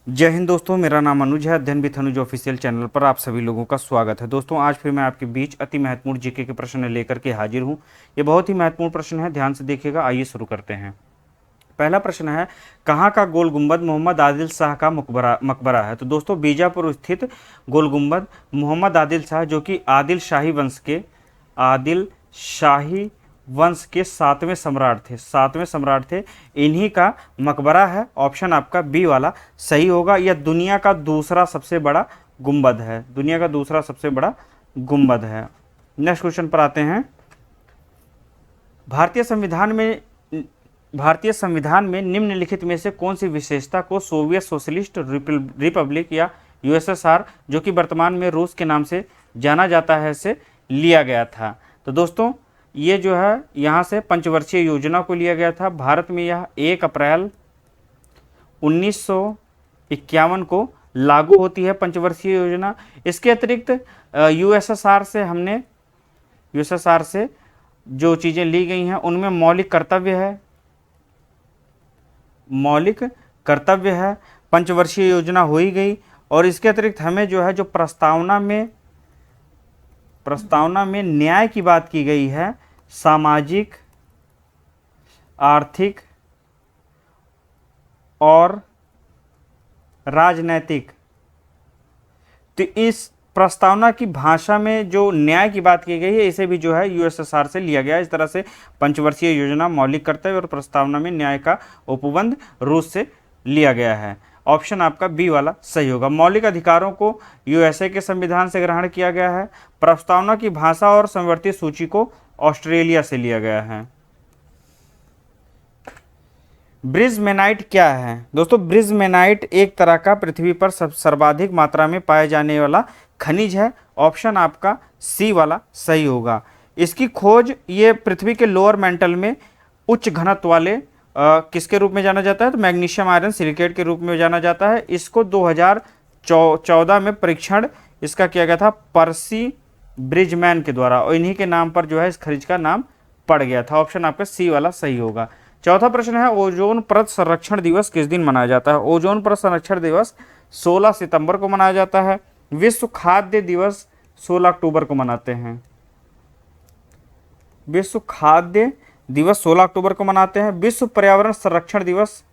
जय हिंद दोस्तों, मेरा नाम अनुज है। अध्ययन विथ अनुज ऑफिशियल चैनल पर आप सभी लोगों का स्वागत है। दोस्तों, आज फिर मैं आपके बीच अति महत्वपूर्ण जीके के प्रश्न लेकर के हाजिर हूं। ये बहुत ही महत्वपूर्ण प्रश्न है, ध्यान से देखिएगा। आइए शुरू करते हैं। पहला प्रश्न है, कहाँ का गोल गुंबद मोहम्मद आदिल शाह का मकबरा है? तो दोस्तों, बीजापुर स्थित गोल गुंबद मोहम्मद आदिल शाह, जो कि आदिल शाही वंश के सातवें सम्राट थे, इन्हीं का मकबरा है। ऑप्शन आपका बी वाला सही होगा। यह दुनिया का दूसरा सबसे बड़ा गुंबद है। नेक्स्ट क्वेश्चन पर आते हैं। भारतीय संविधान में निम्नलिखित में से कौन सी विशेषता को सोवियत सोशलिस्ट रिपब्लिक या यूएसएसआर, जो कि वर्तमान में रूस के नाम से जाना जाता है, से लिया गया था? तो दोस्तों, ये जो है यहाँ से पंचवर्षीय योजना को लिया गया था। भारत में यह 1 अप्रैल 1951 को लागू होती है पंचवर्षीय योजना। इसके अतिरिक्त यूएसएसआर से जो चीज़ें ली गई हैं उनमें मौलिक कर्तव्य है। पंचवर्षीय योजना हो ही गई, और इसके अतिरिक्त हमें जो है, जो प्रस्तावना में न्याय की बात की गई है, सामाजिक, आर्थिक और राजनैतिक। तो इस प्रस्तावना की भाषा में जो न्याय की बात की गई है, इसे भी जो है यूएसएसआर से लिया गया। इस तरह से पंचवर्षीय योजना, मौलिक कर्तव्य और प्रस्तावना में न्याय का उपबंध रूस से लिया गया है। ऑप्शन आपका बी वाला सही होगा। मौलिक अधिकारों को यूएसए के संविधान से ग्रहण किया गया है। प्रस्तावना की भाषा और समवर्ती सूची को ऑस्ट्रेलिया से लिया गया है। ब्रिजमेनाइट क्या है? दोस्तों, ब्रिजमेनाइट एक तरह का पृथ्वी पर सर्वाधिक मात्रा में पाए जाने वाला खनिज है। ऑप्शन आपका सी वाला सही होगा। इसकी खोज ये पृथ्वी के लोअर मेंटल में उच्च घनत्व वाले किसके रूप में जाना जाता है? तो मैग्नीशियम आयरन सिलिकेट के रूप में जाना जाता है। इसको 2014 में परीक्षण इसका किया गया था पर्सी ब्रिजमैन के द्वारा, और इन्हीं के नाम पर जो है इस खनिज का नाम पड़ गया था। ऑप्शन आपका सी वाला सही होगा। चौथा प्रश्न है, ओजोन परत संरक्षण दिवस किस दिन मनाया जाता है? ओजोन परत संरक्षण दिवस 16 सितंबर को मनाया जाता है। विश्व खाद्य दिवस 16 अक्टूबर को मनाते हैं। विश्व खाद्य दिवस 16 अक्टूबर को मनाते हैं। विश्व पर्यावरण संरक्षण दिवस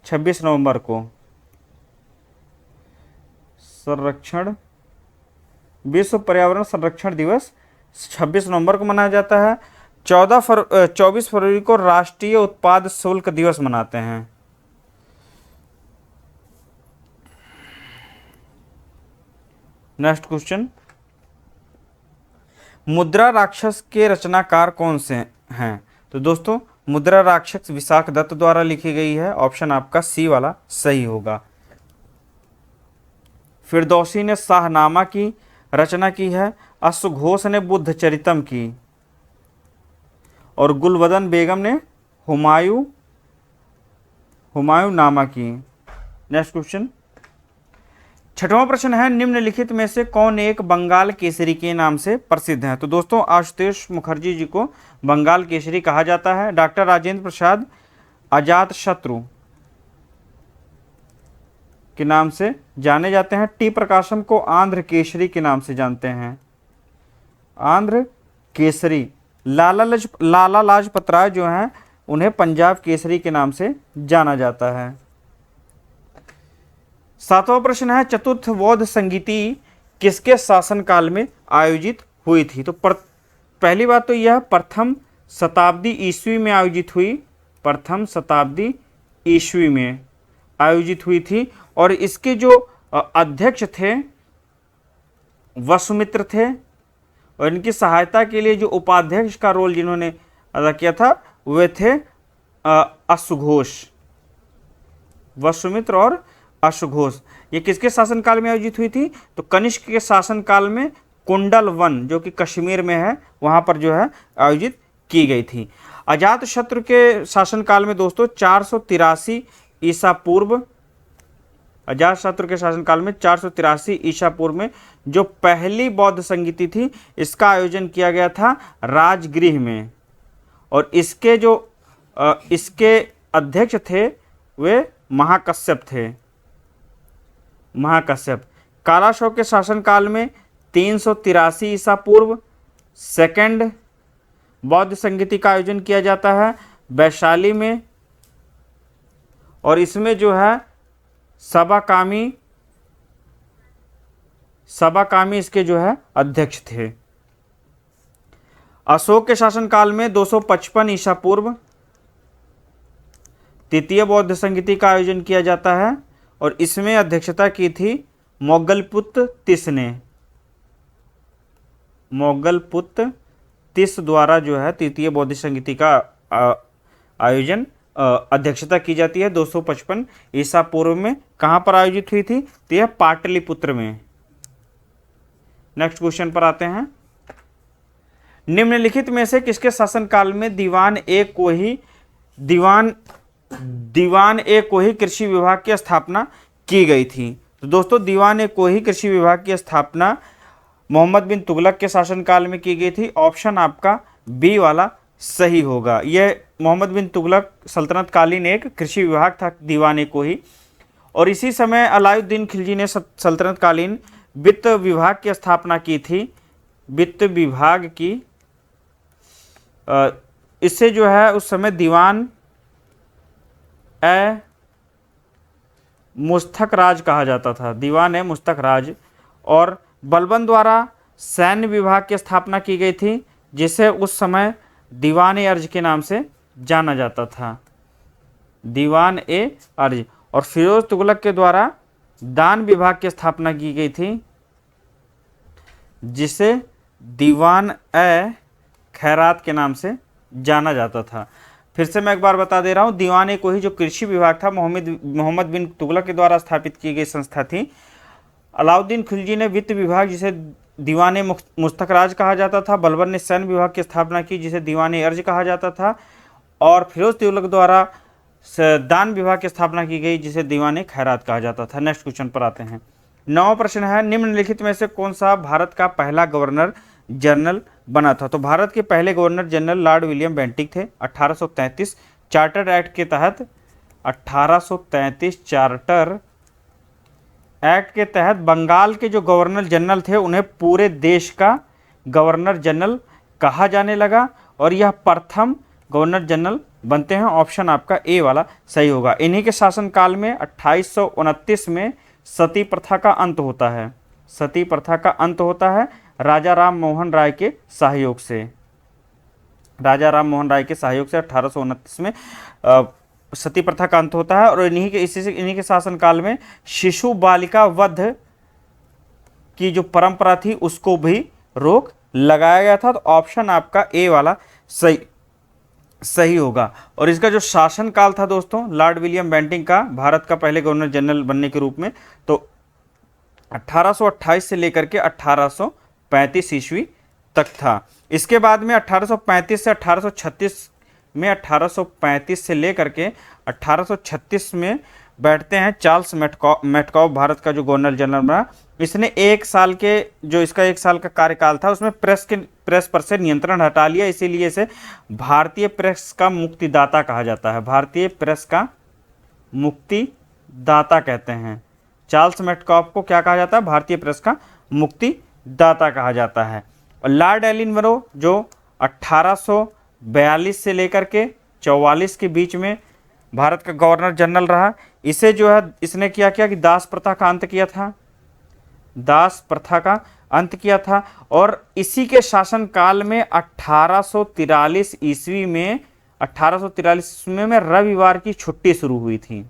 26 नवंबर को। विश्व पर्यावरण संरक्षण दिवस 26 नवंबर को मनाया जाता है। 24 फरवरी को राष्ट्रीय उत्पाद शुल्क दिवस मनाते हैं। नेक्स्ट क्वेश्चन, मुद्रा राक्षस के रचनाकार कौन से हैं? तो दोस्तों, मुद्रा राक्षस विशाख दत्त द्वारा लिखी गई है। ऑप्शन आपका सी वाला सही होगा। फिरदौसी ने शाहनामा की रचना की है। अश्वघोष ने बुद्ध चरितम की, और गुलबदन बेगम ने हुमायूं नामा की। नेक्स्ट क्वेश्चन, छठवां प्रश्न है, निम्नलिखित में से कौन एक बंगाल केसरी के नाम से प्रसिद्ध है? तो दोस्तों, आशुतोष मुखर्जी जी को बंगाल केसरी कहा जाता है। डॉक्टर राजेंद्र प्रसाद अजातशत्रु के नाम से जाने जाते हैं। टी प्रकाशम को आंध्र केसरी के नाम से जानते हैं। आंध्र केसरी। लाला लाजपत राय जो हैं, उन्हें पंजाब केसरी के नाम से जाना जाता है। सातवां प्रश्न है, चतुर्थ बौद्ध संगीति किसके शासनकाल में आयोजित हुई थी? तो पहली बात तो यह प्रथम शताब्दी ईस्वी में आयोजित हुई थी, और इसके जो अध्यक्ष थे वसुमित्र थे, और इनकी सहायता के लिए जो उपाध्यक्ष का रोल जिन्होंने अदा किया था वे थे अश्वघोष। वसुमित्र और अश्वघोष। ये किसके शासनकाल में आयोजित हुई थी? तो कनिष्क के शासनकाल में कुंडल वन, जो कि कश्मीर में है, वहां पर जो है आयोजित की गई थी। अजातशत्रु के शासनकाल में दोस्तों 483 ईसा पूर्व, अजातशत्रु के शासनकाल में 483 ईसा पूर्व में जो पहली बौद्ध संगीति थी, इसका आयोजन किया गया था राजगृह में, और इसके अध्यक्ष थे वे महाकश्यप थे। महाकश्यप। कालाशोक के शासनकाल में 383 ईसा पूर्व सेकंड बौद्ध संगीति का आयोजन किया जाता है वैशाली में, और इसमें जो है सबाकामी इसके जो है अध्यक्ष थे। अशोक के शासनकाल में 255 ईसा पूर्व तृतीय बौद्ध संगीति का आयोजन किया जाता है, और इसमें अध्यक्षता की थी मोगलपुत्र तिस ने। मोगलपुत्र तिस द्वारा जो है तृतीय बौद्ध संगीति का आयोजन अध्यक्षता की जाती है 255 ईसा पूर्व में। कहाँ पर आयोजित हुई थी? तो यह पाटलिपुत्र में। नेक्स्ट क्वेश्चन पर आते हैं। निम्नलिखित में से किसके शासनकाल में दीवान ए कोही कृषि विभाग की स्थापना की गई थी? तो दोस्तों दीवान ए कोही कृषि विभाग की स्थापना मोहम्मद बिन तुगलक के शासनकाल में की गई थी। ऑप्शन आपका बी वाला सही होगा। यह मोहम्मद बिन तुगलक सल्तनत कालीन एक कृषि विभाग था दीवान ए कोही, और इसी समय अलाउद्दीन खिलजी ने सल्तनत कालीन वित्त विभाग की स्थापना की थी। वित्त विभाग की इससे जो है उस समय दीवान ए मुस्तक राज कहा जाता था, दीवान ए मुस्तक राज। और बलबन द्वारा सैन्य विभाग की स्थापना की गई थी, जिसे उस समय दीवान ए अर्ज के नाम से जाना जाता था, दीवान ए अर्ज। और फिरोज तुगलक के द्वारा दान विभाग की स्थापना की गई थी, जिसे दीवान ए खैरात के नाम से जाना जाता था। फिर से मैं एक बार बता दे रहा हूँ, दीवान ए कोही जो कृषि विभाग था मोहम्मद बिन तुगलक के द्वारा स्थापित की गई संस्था थी। अलाउद्दीन खिलजी ने वित्त विभाग, जिसे दीवान ए मुस्तक राज कहा जाता था। बलबन ने सैन्य विभाग की स्थापना की, जिसे दीवान ए अर्ज कहा जाता था। और फिरोज तुगलक द्वारा दान विभाग की स्थापना की गई, जिसे दीवान ए खैरात कहा जाता था। नेक्स्ट क्वेश्चन पर आते हैं। 9वां प्रश्न है, निम्नलिखित में से कौन सा भारत का पहला गवर्नर जनरल बना था? तो भारत के पहले governor general Lord William Bentinck थे। 1833 चार्टर एक्ट के तहत 1833 चार्टर एक्ट के तहत बंगाल के जो गवर्नर जनरल थे उन्हें पूरे देश का गवर्नर जनरल कहा जाने लगा, और यह प्रथम गवर्नर जनरल बनते हैं। ऑप्शन आपका ए वाला सही होगा। इन्हीं के शासनकाल में 2829 में सती प्रथा का अंत होता है। सती प्रथा का अंत होता है राजा राम मोहन राय के सहयोग से। राजा राम मोहन राय के सहयोग से 1829 में सती प्रथा का अंत होता है, और इन्हीं के शासनकाल में शिशु बालिका वध की जो परंपरा थी उसको भी रोक लगाया गया था। तो ऑप्शन आपका ए वाला सही होगा। और इसका जो शासनकाल था दोस्तों लॉर्ड विलियम बेंटिक का भारत का पहले गवर्नर जनरल बनने के रूप में, तो 1828 से लेकर के 1835 ईस्वी तक था। इसके बाद में 1835 से 1836 में 1835 से लेकर के 1836 में बैठते हैं चार्ल्स मेटकॉफ भारत का जो गवर्नर जनरल बना। इसने एक साल का कार्यकाल था, उसमें प्रेस पर से नियंत्रण हटा लिया, इसीलिए इसे भारतीय प्रेस का मुक्तिदाता कहा जाता है। भारतीय प्रेस का मुक्तिदाता कहते हैं। चार्ल्स मेटकॉफ को क्या कहा जाता है? भारतीय प्रेस का मुक्तिदाता कहा जाता है। और लॉर्ड एलिनबरो जो 1842 से लेकर के 44 के बीच में भारत का गवर्नर जनरल रहा, इसे जो है इसने क्या किया कि दास प्रथा का अंत किया था। दास प्रथा का अंत किया था, और इसी के शासनकाल में 1843 ईस्वी में 1843 में रविवार की छुट्टी शुरू हुई थी।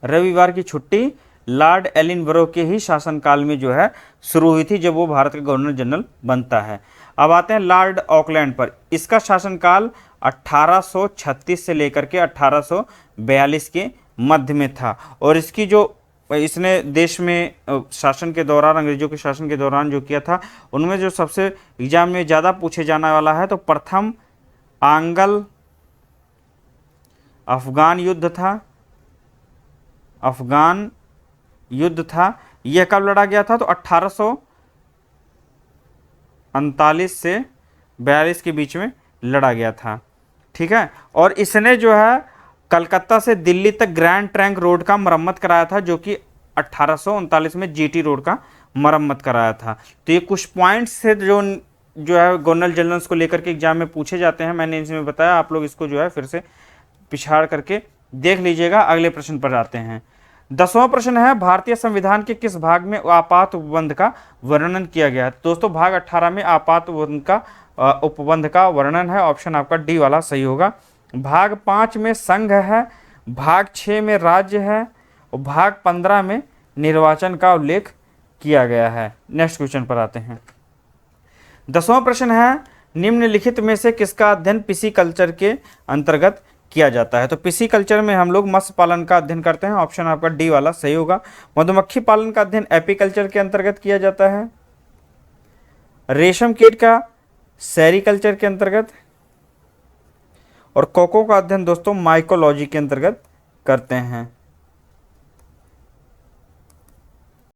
रविवार की छुट्टी लॉर्ड एलिनबरो के ही शासनकाल में जो है शुरू हुई थी, जब वो भारत का गवर्नर जनरल बनता है। अब आते हैं लॉर्ड ऑकलैंड पर। इसका शासनकाल 1836 से लेकर के 1842 के मध्य में था, और इसकी जो इसने देश में शासन के दौरान, अंग्रेजों के शासन के दौरान जो किया था, उनमें जो सबसे एग्जाम में ज़्यादा पूछे जाने वाला है तो प्रथम आंग्ल अफगान युद्ध था। अफगान युद्ध था, यह कब लड़ा गया था? तो 1839 से 42 के बीच में लड़ा गया था। ठीक है। और इसने जो है कलकत्ता से दिल्ली तक ग्रैंड ट्रंक रोड का मरम्मत कराया था, जो कि 1839 में जीटी रोड का मरम्मत कराया था। तो ये कुछ पॉइंट्स से जो है गवर्नर जनरल्स को लेकर के एग्जाम में पूछे जाते हैं, मैंने इसमें बताया, आप लोग इसको जो है फिर से पिछाड़ करके देख लीजिएगा। अगले प्रश्न पर आते हैं। 10वां प्रश्न है, भारतीय संविधान के किस भाग में आपात उपबंध का वर्णन किया गया है? दोस्तों भाग 18 में आपात उपबंध का वर्णन है। ऑप्शन आपका डी वाला सही होगा। भाग 5 में संघ है, भाग 6 में राज्य है और भाग 15 में निर्वाचन का उल्लेख किया गया है। नेक्स्ट क्वेश्चन पर आते हैं। 10वां प्रश्न है, निम्नलिखित में से किसका अध्ययन पिसीकल्चर के अंतर्गत किया जाता है? तो पिसीकल्चर में हम लोग मत्स्य पालन का अध्ययन करते हैं। ऑप्शन आपका डी वाला सही होगा। मधुमक्खी पालन का अध्ययन एपीकल्चर के अंतर्गत किया जाता है। रेशम कीट का सेरीकल्चर के अंतर्गत, और कोको का अध्ययन दोस्तों माइकोलॉजी के अंतर्गत करते हैं।